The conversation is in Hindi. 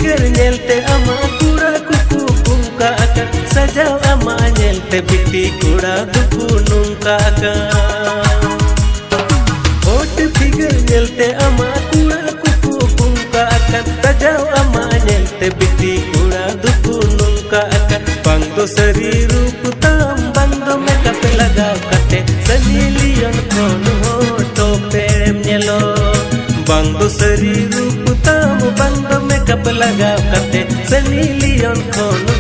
फिगर नेलते अमा कुड़ा कुकु कुंका का सजाव अमा नेलते बिटी कुड़ा दुकु नुंका का होट फिगर नेलते अमा कुड़ा कुकु कुंका का सजाव अमा नेलते बिटी कुड़ा दुकु नुंका का बंदो सरी रूप ताम बंदो मेकअप लगाव कते सनी लियोन कोन हो तो पेम नेलो बंदो सरी रूप ताम बंदो मेकअप लगाव कते सनी लियोन कोन